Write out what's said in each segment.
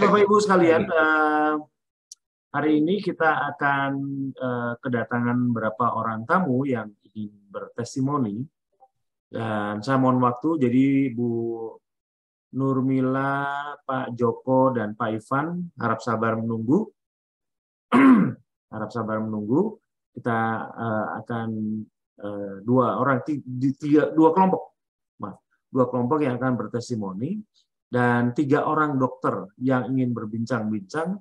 Bapak Ibu sekalian, hari ini kita akan kedatangan beberapa orang tamu yang ingin bertestimoni. Dan saya mohon waktu, jadi Bu Nurmila, Pak Joko, dan Pak Ivan harap sabar menunggu. Harap sabar menunggu. Kita akan dua kelompok yang akan bertestimoni, dan 3 orang dokter yang ingin berbincang-bincang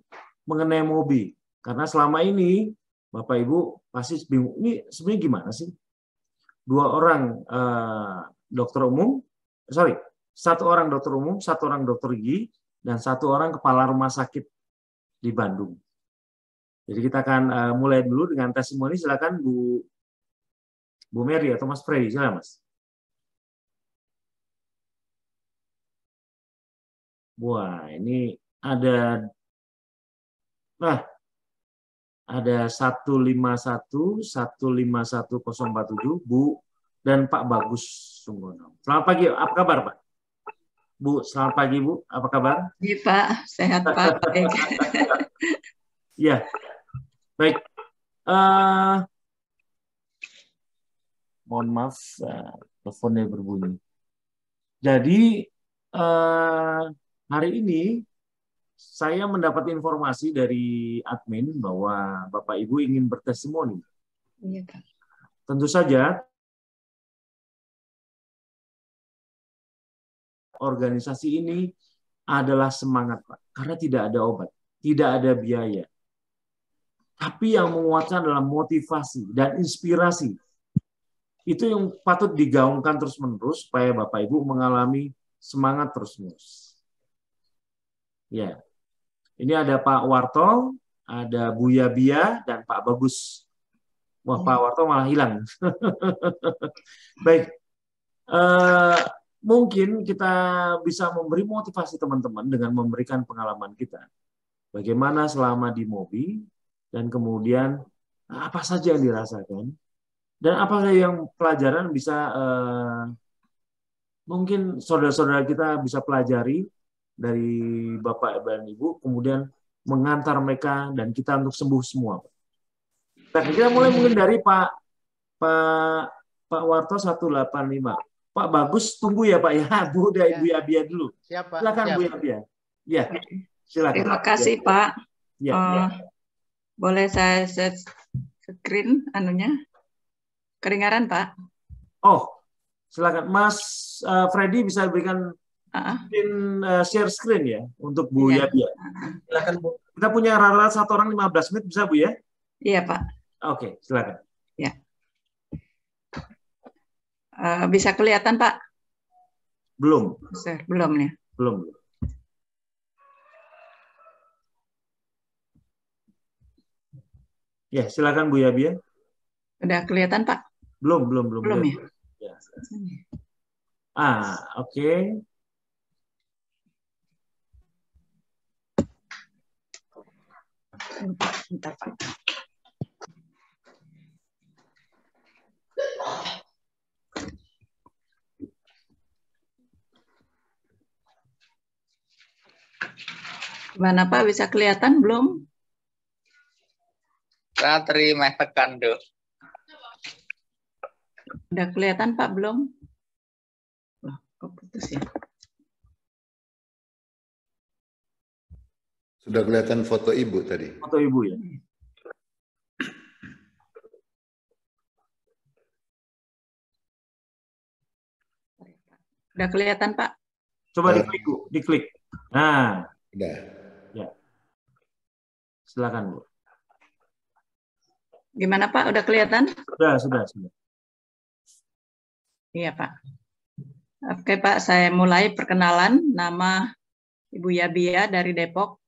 mengenai MOBI. Karena selama ini Bapak Ibu pasti bingung, ini sebenarnya gimana sih? 2 orang dokter umum, 1 orang dokter umum, 1 orang dokter gigi, dan 1 orang kepala rumah sakit di Bandung. Jadi kita akan mulai dulu dengan testimoni. Silakan Bu Mary atau Mas Freddy, silakan Mas. Wah, ini ada 151 151 047 Bu dan Pak Bagus Sunggono. Selamat pagi, apa kabar Pak? Bu, selamat pagi Bu, apa kabar? Iya Pak, sehat Pak. Ya, baik. Mohon maaf, teleponnya berbunyi. Jadi hari ini saya mendapat informasi dari admin bahwa Bapak Ibu ingin bertestimoni. Iya, Kak. Tentu saja organisasi ini adalah semangat, Pak, karena tidak ada obat, tidak ada biaya. Tapi yang menguatkan adalah motivasi dan inspirasi. Itu yang patut digaungkan terus-menerus supaya Bapak Ibu mengalami semangat terus-menerus. Ya. Ini ada Pak Warto, ada Bu Yabia, dan Pak Bagus. Wah, Pak Warto malah hilang. Baik. Mungkin kita bisa memberi motivasi teman-teman dengan memberikan pengalaman kita. Bagaimana selama di MOBI, dan kemudian apa saja yang dirasakan, dan apa saja yang pelajaran bisa mungkin saudara-saudara kita bisa pelajari dari Bapak dan Ibu, kemudian mengantar mereka dan kita untuk sembuh semua. Nah, kita mulai mungkin dari Pak Warto 185. Pak Bagus, tunggu ya Pak ya. Bu dan Ibu Yabia dulu. Siapa? Silakan Bu Yabia. Ya, silakan. Terima kasih Pak. Ya. Boleh saya set screen anunya? Kedengaran Pak? Oh, silakan Mas Freddy bisa berikan share screen ya untuk Bu Yabia. Silakan Bu. Kita punya rata-rata 1 orang 15 menit, bisa Bu ya? Iya Pak. Oke, silakan. Ya. Bisa kelihatan Pak? Belum. Belum ya? Belum. Ya, silakan Bu Yabia. Udah kelihatan Pak? Belum ya? Oke. Bentar Pak. Gimana Pak, bisa kelihatan belum? Saya terima tekan dulu. Udah kelihatan Pak belum? Loh, kok putus ya? Sudah kelihatan foto Ibu tadi. Foto Ibu ya. Udah kelihatan Pak? Coba diklik Bu, diklik. Nah. Udah. Ya. Silakan Bu. Gimana Pak? Udah kelihatan? Sudah. Iya Pak. Oke Pak, saya mulai perkenalan. Nama Ibu Yabia dari Depok.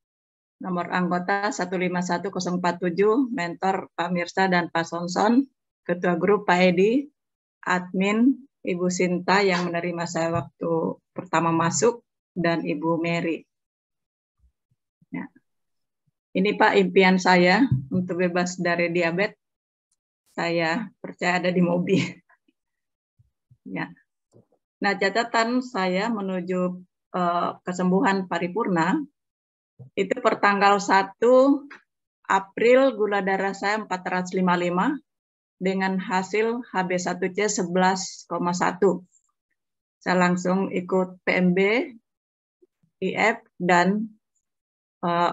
Nomor anggota 151047, mentor Pak Mirsa dan Pak Sonson, ketua grup Pak Edi, admin Ibu Sinta yang menerima saya waktu pertama masuk, dan Ibu Mary. Ya. Ini Pak impian saya untuk bebas dari diabetes. Saya percaya ada di MOBI. Ya. Nah, catatan saya menuju kesembuhan paripurna Itu per tanggal 1 April gula darah saya 455 dengan hasil HB1C 11,1. Saya langsung ikut PMB, IF, dan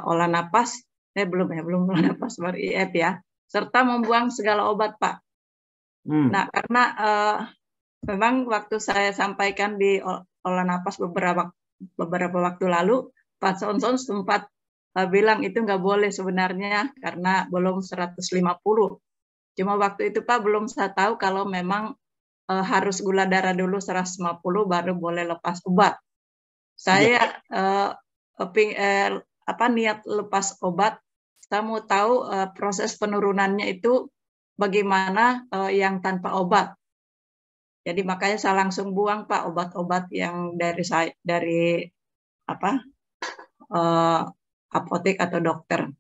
olah napas. Belum olah napas, baru IF ya. Serta membuang segala obat, Pak. Nah, karena memang waktu saya sampaikan di olah napas beberapa waktu lalu, Pak Sonson sempat bilang itu nggak boleh sebenarnya karena belum 150. Cuma waktu itu Pak belum saya tahu kalau memang harus gula darah dulu 150 baru boleh lepas obat. Saya niat lepas obat, saya mau tahu proses penurunannya itu bagaimana yang tanpa obat. Jadi makanya saya langsung buang Pak obat-obat yang dari apotek atau dokter.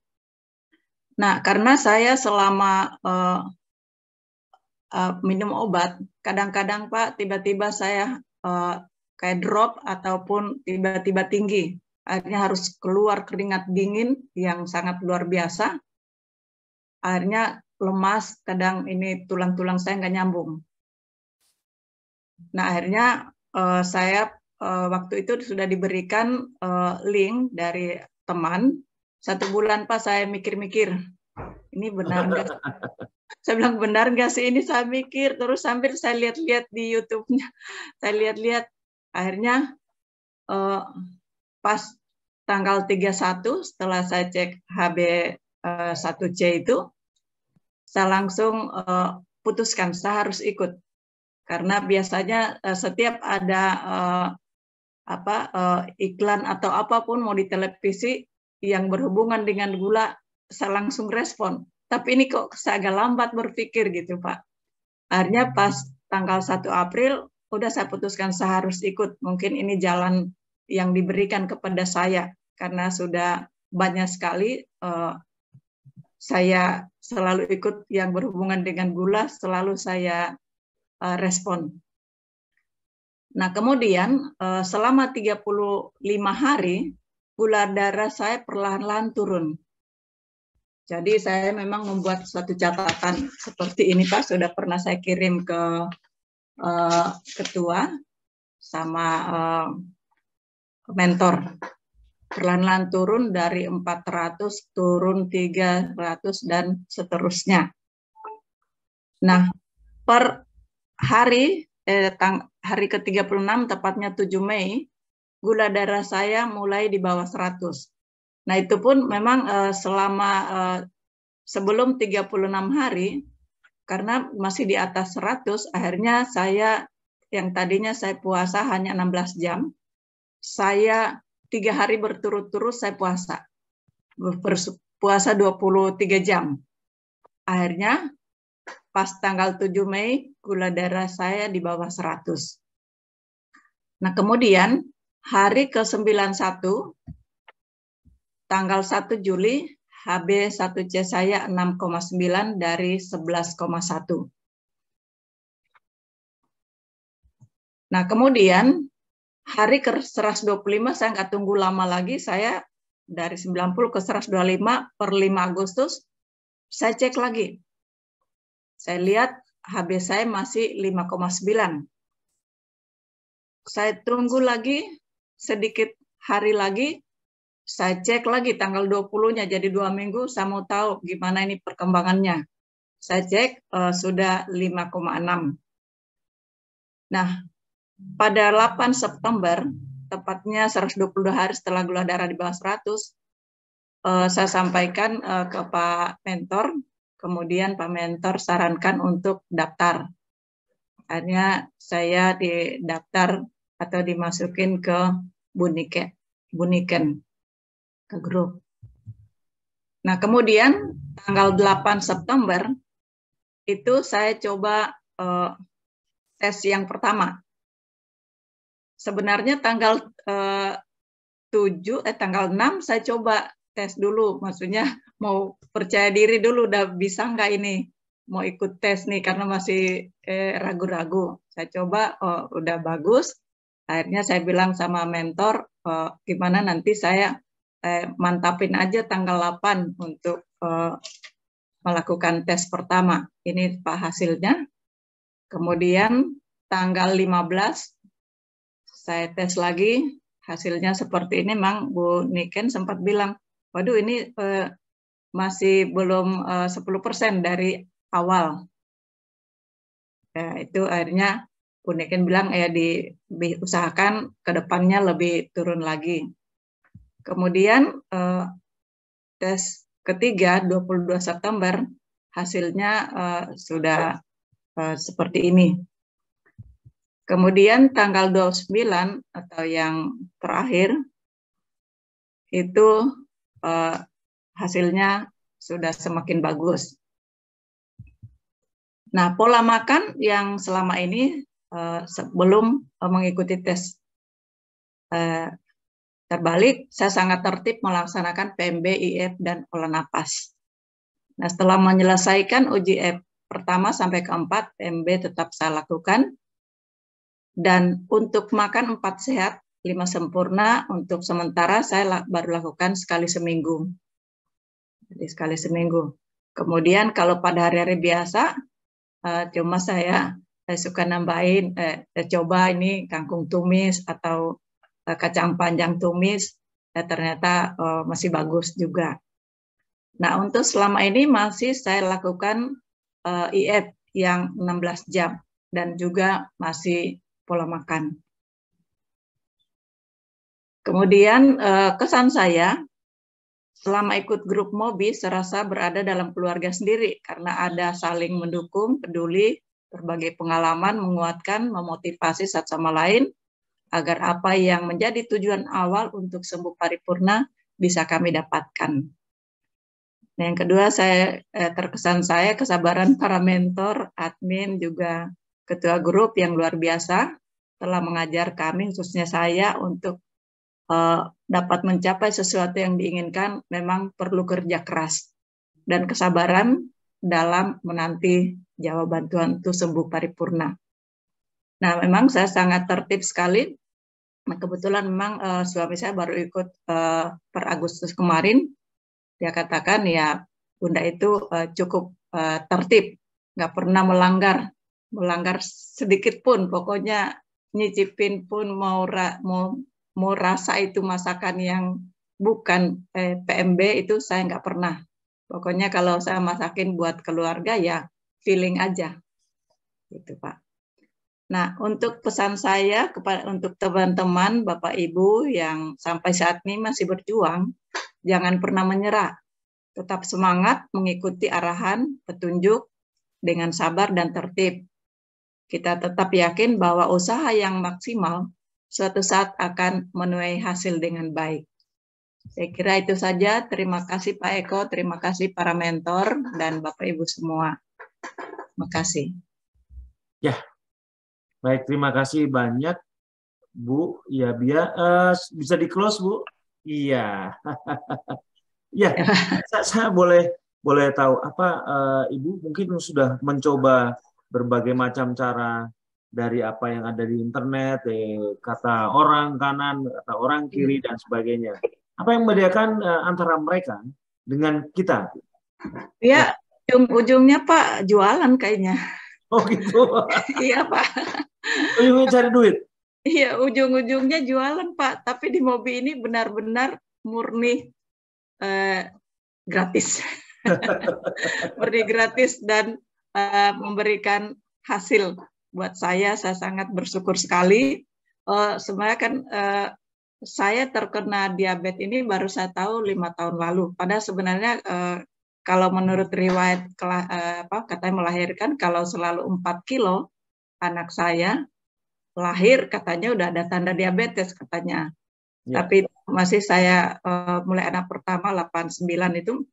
Nah, karena saya selama minum obat, kadang-kadang Pak tiba-tiba saya kayak drop ataupun tiba-tiba tinggi. Akhirnya harus keluar keringat dingin yang sangat luar biasa. Akhirnya lemas, kadang ini tulang-tulang saya nggak nyambung. Nah, akhirnya saya waktu itu sudah diberikan link dari teman. 1 bulan Pak saya mikir-mikir, ini benar nggak? Saya bilang benar nggak sih ini, saya mikir terus sambil saya lihat-lihat di YouTube-nya, saya lihat-lihat. Akhirnya pas tanggal 31 setelah saya cek HB1C itu, saya langsung putuskan saya harus ikut. Karena biasanya setiap ada iklan atau apapun mau di televisi yang berhubungan dengan gula, saya langsung respon. Tapi ini kok saya agak lambat berpikir gitu Pak. Akhirnya pas tanggal 1 April, udah saya putuskan saya harus ikut. Mungkin ini jalan yang diberikan kepada saya. Karena sudah banyak sekali saya selalu ikut yang berhubungan dengan gula, selalu saya respon. Nah, kemudian selama 35 hari, gula darah saya perlahan-lahan turun. Jadi saya memang membuat suatu catatan seperti ini Pak, sudah pernah saya kirim ke ketua sama mentor. Perlahan-lahan turun dari 400, turun 300, dan seterusnya. Nah, per hari ke-36, tepatnya 7 Mei, gula darah saya mulai di bawah 100. Nah, itu pun memang selama sebelum 36 hari, karena masih di atas 100, akhirnya saya, yang tadinya saya puasa hanya 16 jam, saya 3 hari berturut-turut saya puasa. Puasa 23 jam. Akhirnya, pas tanggal 7 Mei, gula darah saya di bawah 100. Nah, kemudian hari ke-91, tanggal 1 Juli, HB1C saya 6,9 dari 11,1. Nah, kemudian hari ke-125 saya nggak tunggu lama lagi, saya dari 90 ke 125 per 5 Agustus, saya cek lagi. Saya lihat HB saya masih 5,9. Saya tunggu lagi sedikit hari lagi, saya cek lagi tanggal 20-nya, jadi 2 minggu, saya mau tahu gimana ini perkembangannya. Saya cek sudah 5,6. Nah, pada 8 September, tepatnya 122 hari setelah gula darah di bawah 100, saya sampaikan ke Pak Mentor, kemudian Pak Mentor sarankan untuk daftar. Akhirnya saya didaftar atau dimasukin ke Buniken, ke grup. Nah, kemudian tanggal 8 September itu saya coba tes yang pertama. Sebenarnya tanggal 6 saya coba tes dulu, maksudnya mau percaya diri dulu, udah bisa nggak ini mau ikut tes nih, karena masih ragu-ragu. Saya coba, udah bagus. Akhirnya saya bilang sama mentor, gimana nanti saya mantapin aja tanggal 8 untuk melakukan tes pertama. Ini Pak hasilnya. Kemudian tanggal 15 saya tes lagi, hasilnya seperti ini. Memang Bu Niken sempat bilang, waduh ini masih belum 10% dari awal. Itu akhirnya Bu Niken bilang diusahakan ke depannya lebih turun lagi. Kemudian tes ketiga 22 September hasilnya sudah seperti ini. Kemudian tanggal 29 atau yang terakhir itu hasilnya sudah semakin bagus. Nah, pola makan yang selama ini sebelum mengikuti tes terbalik, saya sangat tertib melaksanakan PMB, IF, dan olah napas. Nah, setelah menyelesaikan uji IF pertama sampai keempat, PMB tetap saya lakukan. Dan untuk makan 4 sehat, 5 sempurna, untuk sementara saya baru lakukan sekali seminggu. Jadi sekali seminggu. Kemudian kalau pada hari-hari biasa, cuma saya suka nambahin, coba ini kangkung tumis atau kacang panjang tumis, ternyata masih bagus juga. Nah, untuk selama ini masih saya lakukan IF yang 16 jam dan juga masih pola makan. Kemudian kesan saya selama ikut grup Mobi serasa berada dalam keluarga sendiri karena ada saling mendukung, peduli, berbagai pengalaman, menguatkan, memotivasi satu sama lain agar apa yang menjadi tujuan awal untuk sembuh paripurna bisa kami dapatkan. Nah, yang kedua, terkesan saya kesabaran para mentor, admin, juga ketua grup yang luar biasa telah mengajar kami, khususnya saya, untuk dapat mencapai sesuatu yang diinginkan memang perlu kerja keras dan kesabaran dalam menanti jawaban Tuhan untuk sembuh paripurna. Nah, memang saya sangat tertib sekali. Nah, kebetulan memang suami saya baru ikut per Agustus kemarin. Dia katakan ya Bunda itu cukup tertib, nggak pernah melanggar sedikit pun. Pokoknya nyicipin pun mau rasa itu masakan yang bukan PMB itu saya nggak pernah. Pokoknya kalau saya masakin buat keluarga ya feeling aja, gitu Pak. Nah, untuk pesan saya untuk teman-teman Bapak Ibu yang sampai saat ini masih berjuang, jangan pernah menyerah. Tetap semangat mengikuti arahan, petunjuk dengan sabar dan tertib. Kita tetap yakin bahwa usaha yang maksimal suatu saat akan menuai hasil dengan baik. Saya kira itu saja. Terima kasih Pak Eko, terima kasih para mentor dan Bapak Ibu semua. Terima kasih. Ya, baik, terima kasih banyak Bu Yabia. Bisa di-close Bu? Iya. Ya, saya boleh tahu apa Ibu mungkin sudah mencoba berbagai macam cara dari apa yang ada di internet, kata orang kanan, kata orang kiri dan sebagainya. Apa yang membedakan antara mereka dengan kita? Ya, ujung-ujungnya Pak jualan kayaknya. Oh gitu. Iya Pak. Ujungnya cari duit. Iya, ujung-ujungnya jualan Pak. Tapi di Mobi ini benar-benar murni gratis. Murni gratis dan memberikan hasil buat saya sangat bersyukur sekali. Sebenarnya kan saya terkena diabetes ini baru saya tahu 5 tahun lalu. Padahal sebenarnya kalau menurut riwayat katanya melahirkan kalau selalu 4 kilo anak saya lahir katanya udah ada tanda diabetes katanya. Ya. Tapi masih saya mulai anak pertama 89 itu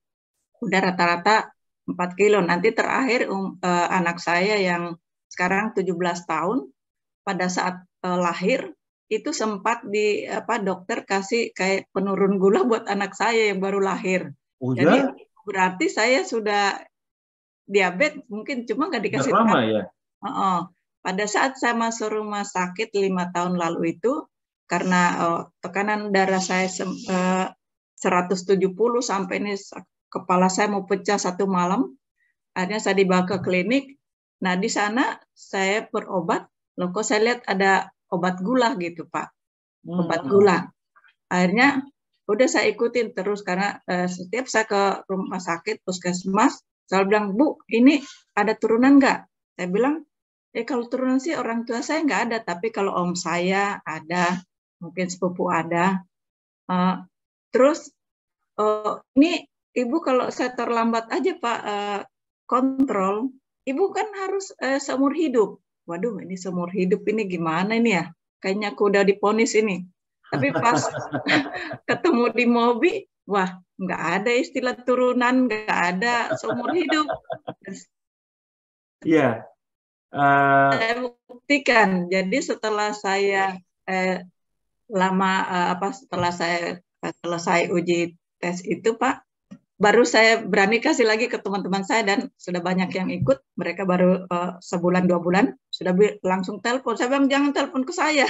udah rata-rata 4 kilo. Nanti terakhir anak saya yang sekarang 17 tahun pada saat lahir itu sempat dokter kasih kayak penurun gula buat anak saya yang baru lahir. Oh, jadi ya? Berarti saya sudah diabetes mungkin cuma nggak dikasih tahu. Lama ya? Pada saat saya masuk rumah sakit 5 tahun lalu itu karena tekanan darah saya 170 sampai ini kepala saya mau pecah satu malam. Akhirnya saya dibawa ke klinik. Nah, di sana saya berobat. Loh, kok saya lihat ada obat gula gitu, Pak. Obat gula. Akhirnya udah saya ikutin terus karena setiap saya ke rumah sakit, puskesmas, saya bilang, Bu, ini ada turunan nggak? Saya bilang, kalau turunan sih orang tua saya nggak ada, tapi kalau om saya ada, mungkin sepupu ada. Terus ini Ibu kalau saya terlambat aja Pak kontrol, Ibu kan harus seumur hidup. Waduh, ini seumur hidup ini gimana ini ya? Kayaknya aku udah diponis ini. Tapi pas ketemu di Mobi, wah nggak ada istilah turunan, nggak ada seumur hidup. Iya. Saya buktikan. Jadi setelah saya setelah saya selesai uji tes itu Pak, baru saya berani kasih lagi ke teman-teman saya dan sudah banyak yang ikut. Mereka baru sebulan 2 bulan sudah langsung telepon. Saya bilang jangan telepon ke saya.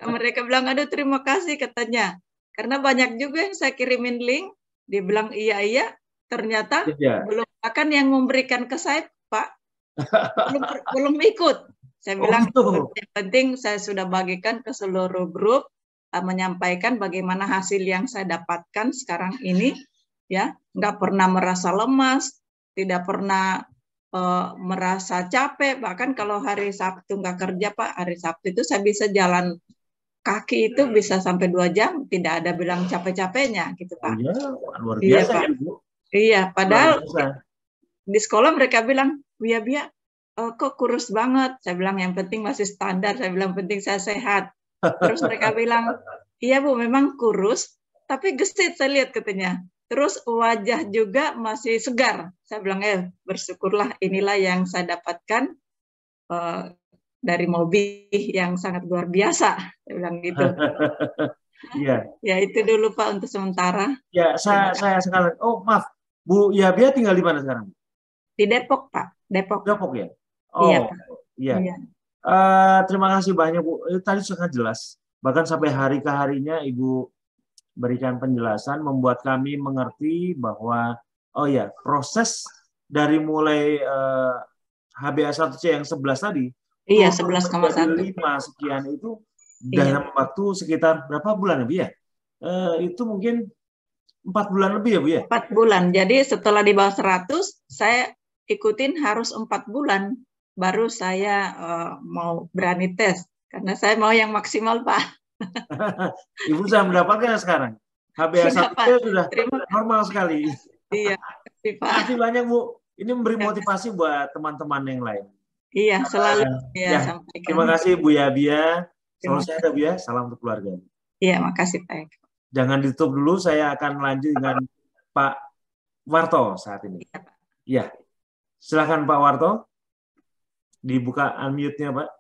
Mereka bilang aduh terima kasih katanya. Karena banyak juga yang saya kirimin link, dia bilang iya, ternyata belum akan yang memberikan ke saya Pak. belum ikut. Saya bilang yang penting saya sudah bagikan ke seluruh grup, menyampaikan bagaimana hasil yang saya dapatkan sekarang ini, ya, nggak pernah merasa lemas, tidak pernah merasa capek, bahkan kalau hari Sabtu nggak kerja Pak, hari Sabtu itu saya bisa jalan kaki itu bisa sampai 2 jam, tidak ada bilang capek-capeknya gitu Pak. Iya, luar biasa Pak. ya, Bu. Iya, padahal di sekolah mereka bilang, Bia, kok kurus banget. Saya bilang yang penting masih standar, saya bilang penting saya sehat. Terus mereka bilang, iya Bu memang kurus, tapi gesit saya lihat katanya. Terus wajah juga masih segar. Saya bilang, bersyukurlah inilah yang saya dapatkan dari Mobi yang sangat luar biasa. Saya bilang gitu. Iya. Ya itu dulu Pak untuk sementara. Ya, saya sekarang. Oh maaf, Bu Yabia tinggal di mana sekarang? Di Depok Pak. Depok ya. Oh iya Pak. Iya. Terima kasih banyak Bu. Tadi sangat jelas. Bahkan sampai hari ke harinya Ibu berikan penjelasan membuat kami mengerti bahwa proses dari mulai HbA1c yang 11 tadi, iya 11,1 5 sekian itu dalam waktu sekitar berapa bulan ya Bu ya? Itu mungkin 4 bulan lebih ya Bu ya? 4 bulan. Jadi setelah di bawah 100 saya ikutin harus 4 bulan baru saya mau berani tes karena saya mau yang maksimal Pak. Ibu sudah mendapatkan sekarang HbA1c sudah normal sekali. Iya, terima kasih banyak Bu. Ini memberi motivasi buat teman-teman yang lain. Iya, selalu sampaikan. Terima kasih Bu Yabia. Selalu sehat Bu ya. Salam untuk keluarga. Iya, makasih Pak. Jangan ditutup dulu. Saya akan lanjut dengan Pak Warto saat ini. Iya. Silakan Pak Warto. Dibuka unmute-nya Pak.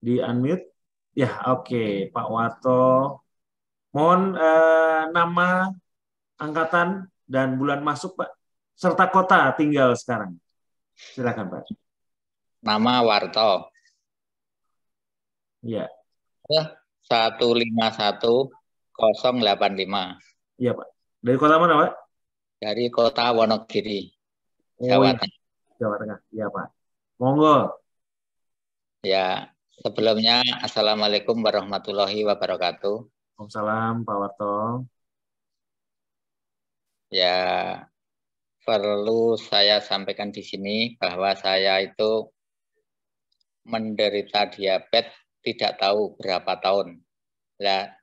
Di unmute. Ya, oke. Pak Warto. Mohon nama, angkatan, dan bulan masuk Pak. Serta kota tinggal sekarang. Silakan Pak. Nama Warto. Iya. 151085. Iya Pak. Dari kota mana Pak? Dari kota Wonogiri, Jawa Tengah. Jawa Tengah. Iya Pak. Monggo. Ya, sebelumnya Assalamualaikum warahmatullahi wabarakatuh. Waalaikumsalam Pak Warto. Ya, perlu saya sampaikan di sini bahwa saya itu menderita diabetes tidak tahu berapa tahun. Nah,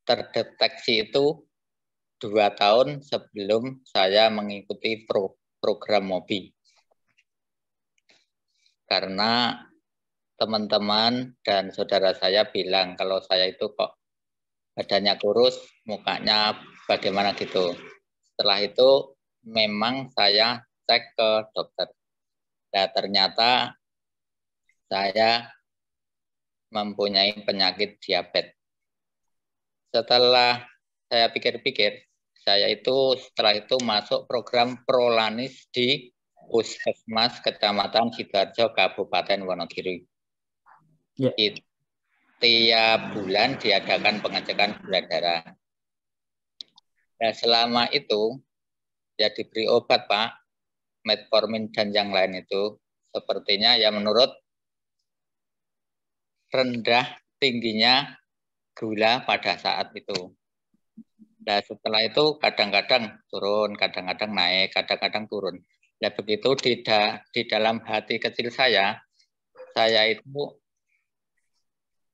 terdeteksi itu 2 tahun sebelum saya mengikuti program Mobi. Karena teman-teman dan saudara saya bilang kalau saya itu kok badannya kurus, mukanya bagaimana gitu. Setelah itu memang saya cek ke dokter. Nah, ternyata saya mempunyai penyakit diabetes. Setelah saya pikir-pikir, Saya itu setelah itu masuk program Prolanis di Puskesmas Kecamatan Sidoarjo, Kabupaten Wonogiri. Ya. Tiap bulan diadakan pengecekan gula darah. Nah, selama itu ya diberi obat, Pak, metformin dan yang lain itu. Sepertinya ya menurut rendah tingginya gula pada saat itu. Nah, setelah itu kadang-kadang turun, kadang-kadang naik, kadang-kadang turun. Nah, begitu di dalam hati kecil saya itu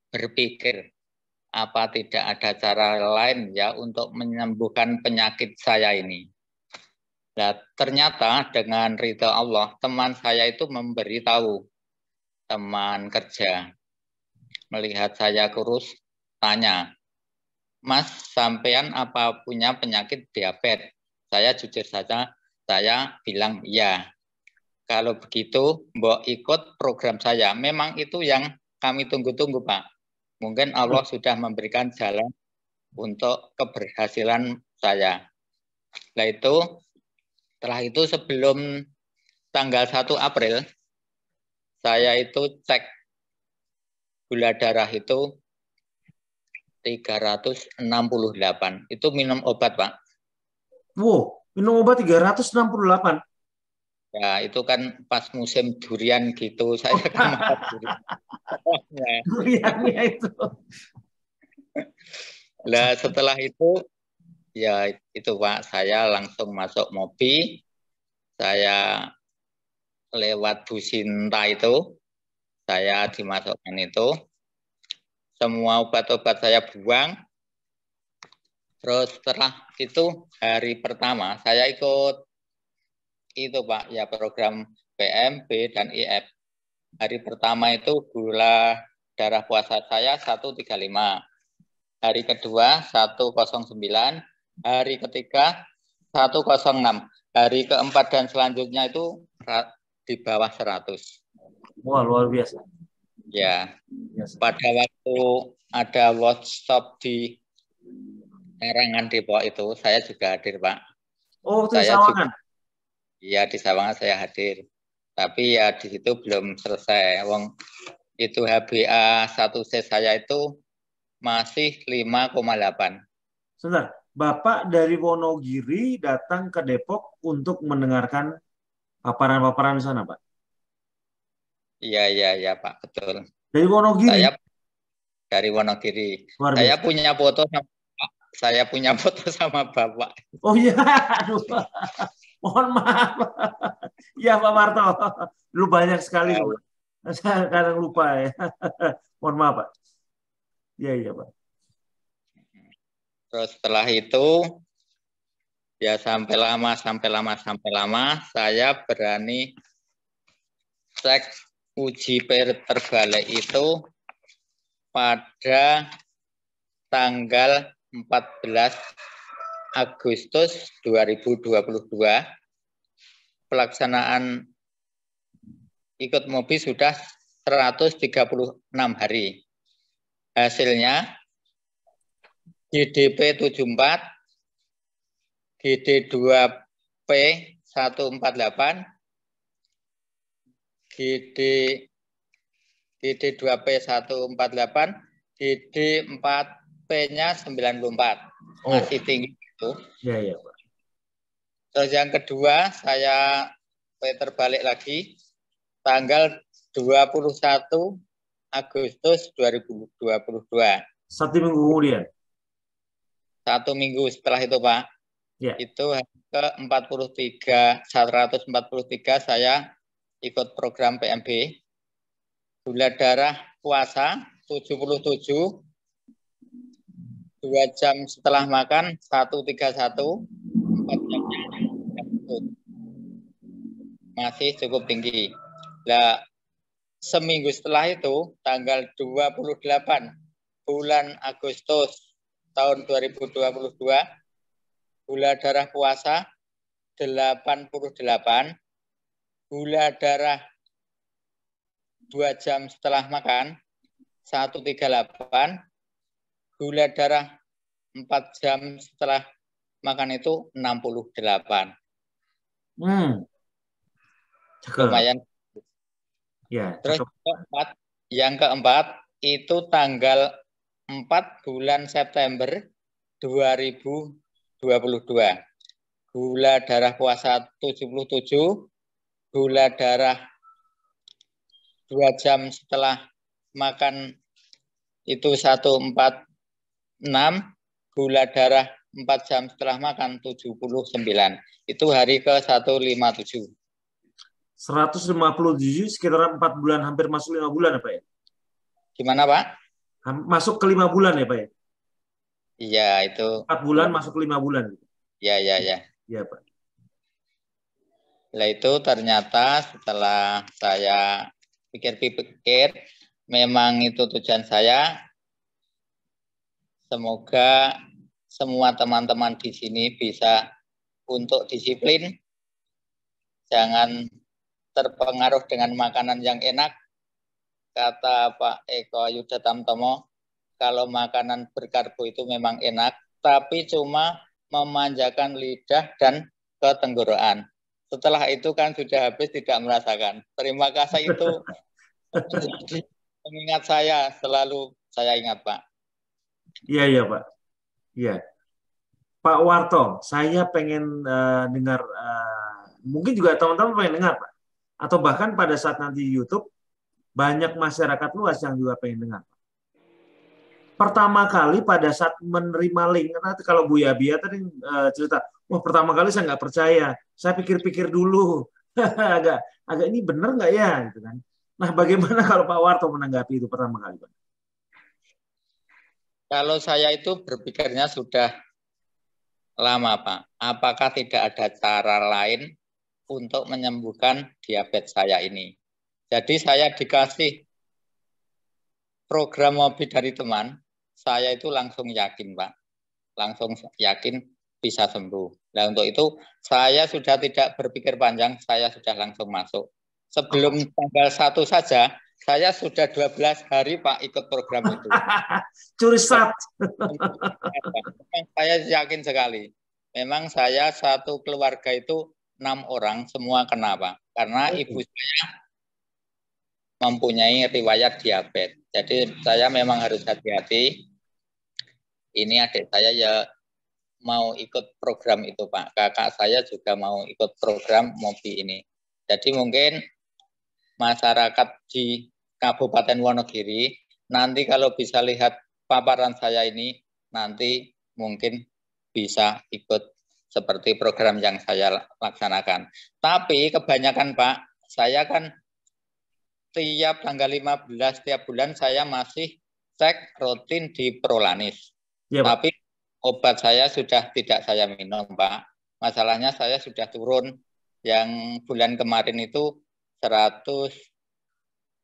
berpikir, apa tidak ada cara lain ya untuk menyembuhkan penyakit saya ini. Nah, ternyata dengan ridha Allah, teman saya itu memberitahu, teman kerja, melihat saya kurus, tanya, Mas, sampean apa punya penyakit diabetes? Saya jujur saja, saya bilang iya. Kalau begitu, mbok ikut program saya. Memang itu yang kami tunggu-tunggu, Pak. Mungkin Allah sudah memberikan jalan untuk keberhasilan saya. Setelah itu sebelum tanggal 1 April, saya itu cek gula darah itu 368. Itu minum obat, Pak. Wow, minum obat 368. Ya, itu kan pas musim durian gitu. Saya kan makan durian. Duriannya itu. Nah, setelah itu, ya itu Pak, saya langsung masuk mobil. Saya lewat Bu Sinta itu, saya dimasukkan itu. Semua obat-obat saya buang. Terus setelah itu hari pertama saya ikut itu Pak, ya program PMB dan IF. Hari pertama itu gula darah puasa saya 135. Hari kedua 109. Hari ketiga 106. Hari keempat dan selanjutnya itu di bawah 100. Wah, luar biasa. Ya, pada waktu ada workshop di Sawangan Depok itu, saya juga hadir, Pak. Oh, itu saya Sawangan? Iya, di Sawangan saya hadir. Tapi ya di situ belum selesai. Wong itu HbA 1C saya itu masih 5,8. Sebentar, Bapak dari Wonogiri datang ke Depok untuk mendengarkan paparan-paparan di sana, Pak? Iya, Pak, betul. Dari Wonogiri? Saya dari Wonogiri. Luar Saya biasa. punya foto sama Bapak. Saya punya foto sama Bapak. Oh iya, aduh. Mohon maaf. Iya, Pak Marto. Dulu banyak sekali, Pak. Saya kadang lupa ya. Mohon maaf, Pak. Iya, Pak. Terus setelah itu, ya sampai lama, saya berani cek uji terbalik itu pada tanggal 14 Agustus 2022. Pelaksanaan ikut mobil sudah 136 hari. Hasilnya GDP 74, GD2P 148, GD2P 148, GD4P-nya 94. Masih tinggi itu. Iya, Pak. Terus yang kedua, saya terbalik lagi tanggal 21 Agustus 2022. 1 minggu kemudian. 1 minggu setelah itu, Pak. Ya. Itu ke 143 saya ikut program PMB. Gula darah puasa 77. 2 jam setelah makan 131. 4 jamnya masih cukup tinggi. Nah, seminggu setelah itu, tanggal 28 bulan Agustus tahun 2022, gula darah puasa 88, gula darah 2 jam setelah makan 138, gula darah 4 jam setelah makan itu 68. Cakep. Lumayan. Ya, Terus cakep. yang keempat itu tanggal 4 bulan September 2022. Gula darah puasa 77, gula darah 2 jam setelah makan itu 146, gula darah 4 jam setelah makan 79. Itu hari ke 157. 157 sekitar 4 bulan, hampir masuk 5 bulan ya Pak ya? Gimana Pak? Masuk ke 5 bulan ya Pak ya? Iya, itu 4 bulan masuk ke 5 bulan. Ya. Iya Pak. Nah itu ternyata setelah saya pikir-pikir, memang itu tujuan saya. Semoga semua teman-teman di sini bisa untuk disiplin, jangan terpengaruh dengan makanan yang enak. Kata Pak Eko Yudha Tamtomo, kalau makanan berkarbo itu memang enak, tapi cuma memanjakan lidah dan ketenggorokan. Setelah itu kan sudah habis tidak merasakan. Terima kasih itu mengingat saya, selalu saya ingat Pak. Iya Pak. Iya. Pak Warto, saya pengen dengar, mungkin juga teman-teman pengen dengar Pak. Atau bahkan pada saat nanti YouTube, banyak masyarakat luas yang juga pengen dengar. Pertama kali pada saat menerima link, kalau Bu Yabia tadi cerita, wah pertama kali saya nggak percaya, saya pikir-pikir dulu, agak ini benar nggak ya, gitu kan? Nah, bagaimana kalau Pak Warto menanggapi itu pertama kali, Pak? Kalau saya itu berpikirnya sudah lama, Pak. Apakah tidak ada cara lain untuk menyembuhkan diabetes saya ini? Jadi saya dikasih program Mobi dari teman, saya itu langsung yakin, Pak. Langsung yakin bisa sembuh. Nah, untuk itu saya sudah tidak berpikir panjang, saya sudah langsung masuk. Sebelum tanggal 1 saja, saya sudah 12 hari, Pak, ikut program itu. Curi start. Saya yakin sekali. Memang saya satu keluarga itu 6 orang, semua kena, Pak. Karena ibu saya mempunyai riwayat diabetes. Jadi saya memang harus hati-hati. Ini adik saya ya mau ikut program itu, Pak. Kakak saya juga mau ikut program Mobi ini. Jadi mungkin masyarakat di Kabupaten Wonogiri nanti kalau bisa lihat paparan saya ini, nanti mungkin bisa ikut seperti program yang saya laksanakan. Tapi kebanyakan, Pak, saya kan tiap tanggal 15 tiap bulan saya masih cek rutin di Prolanis. Ya, tapi obat saya sudah tidak saya minum, Pak. Masalahnya saya sudah turun. Yang bulan kemarin itu 100,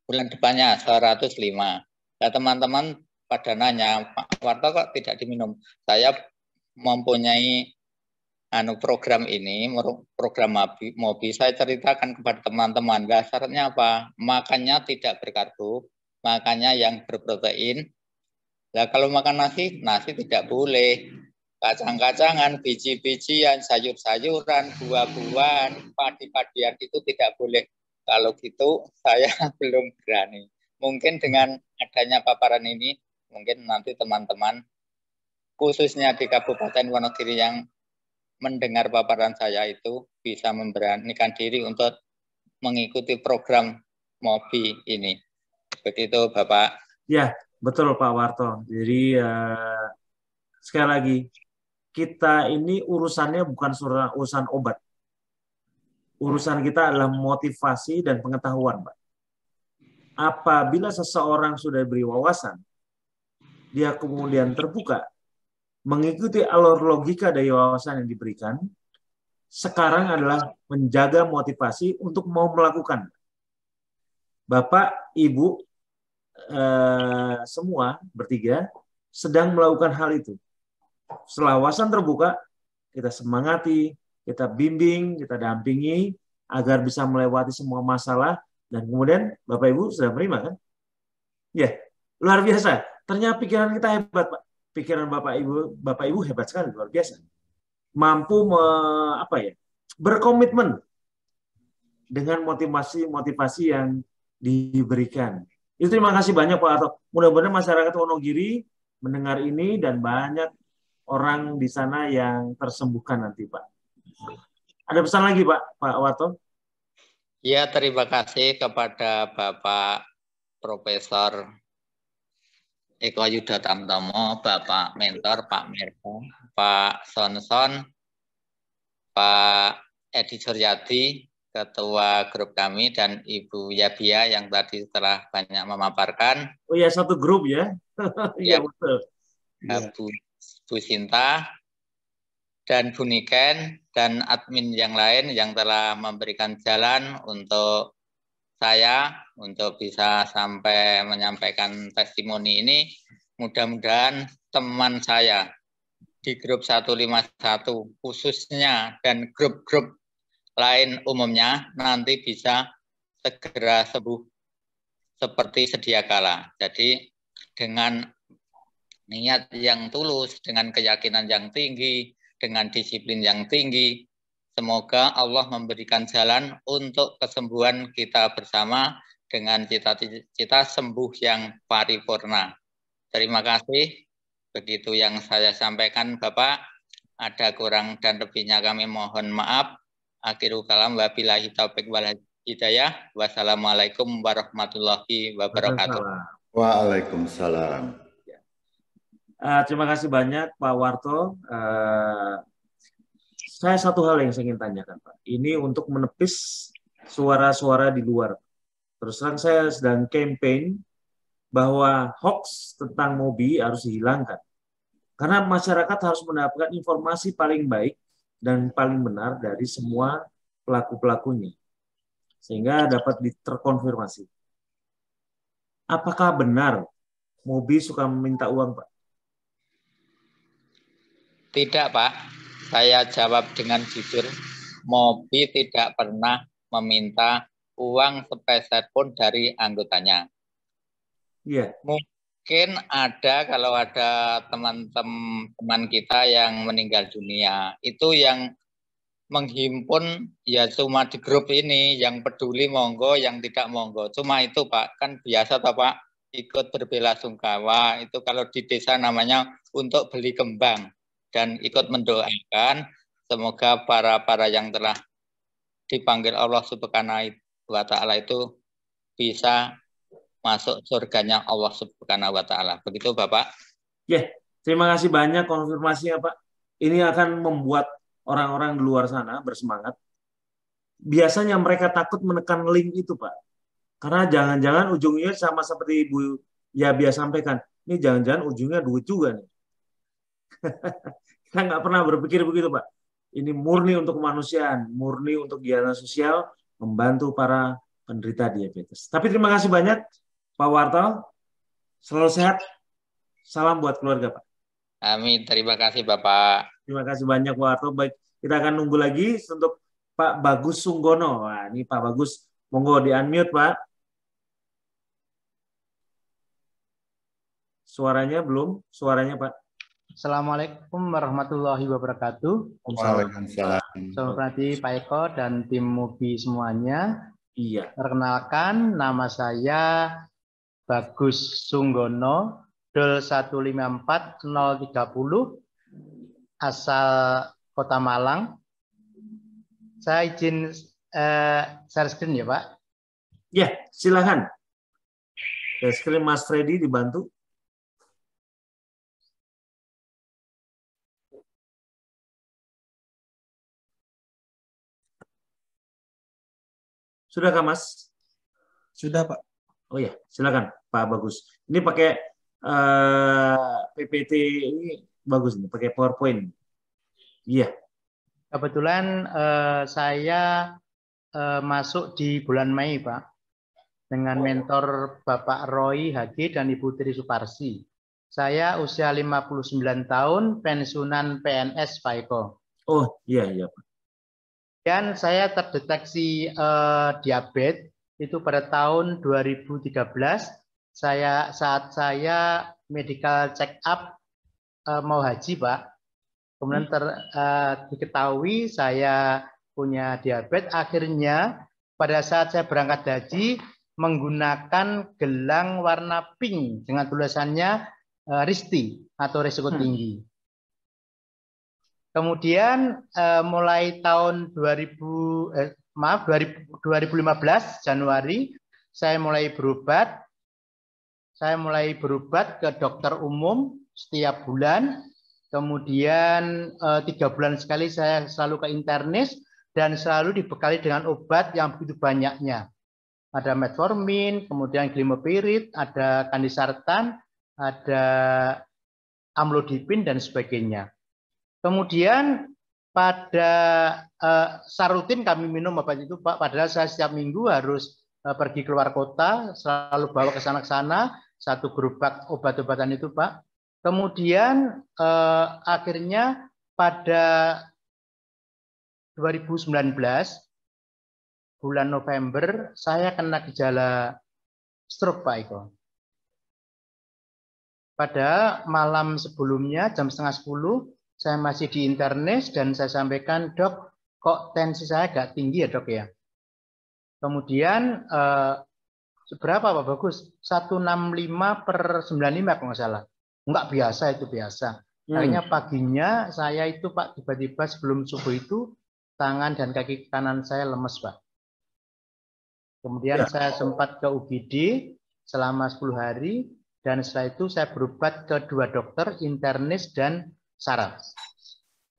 bulan depannya 105. Nah, teman-teman pada nanya, Pak Warto kok tidak diminum? Saya mempunyai program ini, program Mobi, saya ceritakan kepada teman-teman, dasarnya apa? Makannya tidak berkarbo, makannya yang berprotein. Nah, kalau makan nasi, nasi tidak boleh. Kacang-kacangan, biji-bijian, sayur-sayuran, buah-buahan, padi-padian itu tidak boleh. Kalau gitu, saya belum berani. Mungkin dengan adanya paparan ini, mungkin nanti teman-teman, khususnya di Kabupaten Wonogiri yang mendengar paparan saya itu, bisa memberanikan diri untuk mengikuti program Mobi ini. Begitu, Bapak. Ya, betul Pak Warto. Jadi sekali lagi, kita ini urusannya bukan urusan obat. Urusan kita adalah motivasi dan pengetahuan, Pak. Apabila seseorang sudah beri wawasan, dia kemudian terbuka, mengikuti alur logika dari wawasan yang diberikan, sekarang adalah menjaga motivasi untuk mau melakukan. Bapak, Ibu, semua bertiga sedang melakukan hal itu. Setelah wawasan terbuka, kita semangati, kita bimbing, kita dampingi agar bisa melewati semua masalah, dan kemudian Bapak Ibu sudah menerima kan? Ya, luar biasa. Ternyata pikiran kita hebat, Pak. Pikiran Bapak Ibu hebat sekali, luar biasa. mampu berkomitmen dengan motivasi yang diberikan. Itu terima kasih banyak Pak Arto. Mudah-mudahan masyarakat Wonogiri mendengar ini dan banyak orang di sana yang tersembuhkan nanti Pak. Ada pesan lagi Pak Warto? Ya, terima kasih kepada Bapak Profesor Eko Yudha Tamtomo, Bapak Mentor, Pak Mirko, Pak Sonson, Pak Edi Suryadi, Ketua grup kami, dan Ibu Yabia yang tadi telah banyak memaparkan. Oh ya, satu grup ya? Iya, betul. Ya. Bu Sinta, dan Bu Niken, dan admin yang lain yang telah memberikan jalan untuk saya untuk bisa sampai menyampaikan testimoni ini. Mudah-mudahan teman saya di grup 151 khususnya dan grup-grup lain umumnya nanti bisa segera sembuh seperti sedia kala. Jadi dengan niat yang tulus, dengan keyakinan yang tinggi, dengan disiplin yang tinggi, semoga Allah memberikan jalan untuk kesembuhan kita bersama dengan cita-cita sembuh yang paripurna. Terima kasih. Begitu yang saya sampaikan Bapak. Ada kurang dan lebihnya kami mohon maaf. Akhirul kalam wabillahi taufiq wal hidayah. Wassalamualaikum warahmatullahi wabarakatuh. Waalaikumsalam. Terima kasih banyak Pak Warto. Saya satu hal yang saya ingin tanyakan Pak. Ini untuk menepis suara-suara di luar. Terus terang saya sedang campaign bahwa hoax tentang Mobi harus dihilangkan. Karena masyarakat harus mendapatkan informasi paling baik dan paling benar dari semua pelaku-pelakunya. Sehingga dapat terkonfirmasi. Apakah benar Mobi suka meminta uang Pak? Tidak Pak, saya jawab dengan jujur. Mobi tidak pernah meminta uang sepeser pun dari anggotanya. Iya. Mungkin ada kalau ada teman-teman kita yang meninggal dunia, itu yang menghimpun ya cuma di grup ini, yang peduli monggo, yang tidak monggo. Cuma itu Pak, kan biasa toh Pak, ikut berbelasungkawa, itu kalau di desa namanya untuk beli kembang, dan ikut mendoakan semoga para yang telah dipanggil Allah Subhanahu wa Ta'ala itu bisa masuk surganya Allah Subhanahu wa Ta'ala. Begitu Bapak. Ya, terima kasih banyak konfirmasinya Pak. Ini akan membuat orang-orang di luar sana bersemangat. Biasanya mereka takut menekan link itu Pak. Karena jangan-jangan ujungnya sama seperti Ibu Yabia sampaikan. Ini jangan-jangan ujungnya duit juga nih. Kita nggak pernah berpikir begitu Pak. Ini murni untuk kemanusiaan, murni untuk kegiatan sosial, membantu para penderita diabetes. Tapi terima kasih banyak Pak Warto, selalu sehat. Salam buat keluarga, Pak. Amin. Terima kasih, Bapak. Terima kasih banyak, Pak Warto. Baik, kita akan nunggu lagi untuk Pak Bagus Sunggono. Nah, ini Pak Bagus. Monggo di-unmute, Pak. Suaranya belum? Suaranya, Pak. Assalamualaikum warahmatullahi wabarakatuh. Waalaikumsalam. Selamat pagi Pak Eko dan tim Mobi semuanya. Iya. Perkenalkan, nama saya Bagus Sunggono, DOL 154030, asal Kota Malang. Saya izin share screen ya Pak? Ya, silakan. Share screen Mas Freddy dibantu. Sudahkah Mas? Sudah Pak. Oh ya, silakan Pak Bagus. Ini pakai PPT ini bagus nih, pakai PowerPoint. Iya. Kebetulan saya masuk di bulan Mei Pak, dengan mentor Bapak Roy HG dan Ibu Tri Suparsi. Saya usia 59 tahun, pensiunan PNS Pak Eko. Oh iya iya Pak. Dan saya terdeteksi diabetes itu pada tahun 2013. Saat saya medical check up mau haji Pak. Kemudian diketahui saya punya diabetes. Akhirnya pada saat saya berangkat haji menggunakan gelang warna pink dengan tulisannya Risti atau risiko tinggi. Kemudian mulai tahun 2015 Januari saya mulai berobat. Saya mulai berobat ke dokter umum setiap bulan. Kemudian 3 bulan sekali saya selalu ke internis dan selalu dibekali dengan obat yang begitu banyaknya. Ada metformin, kemudian glimepirid, ada kandisartan, ada amlodipin dan sebagainya. Kemudian pada sarutin kami minum obat itu Pak, padahal saya setiap minggu harus pergi keluar kota, selalu bawa ke sana satu gerobak obat-obatan itu Pak. Kemudian akhirnya pada 2019 bulan November saya kena gejala stroke Pak Eko. Pada malam sebelumnya jam 9:30 saya masih di internis dan saya sampaikan, dok, kok tensi saya agak tinggi ya dok ya. Kemudian seberapa Pak Bagus? 165/95 kalau nggak salah. Enggak biasa itu biasa. Akhirnya paginya saya itu Pak tiba-tiba sebelum subuh itu tangan dan kaki kanan saya lemes Pak. Kemudian saya sempat ke UGD selama 10 hari dan setelah itu saya berobat ke 2 dokter, internis dan saraf.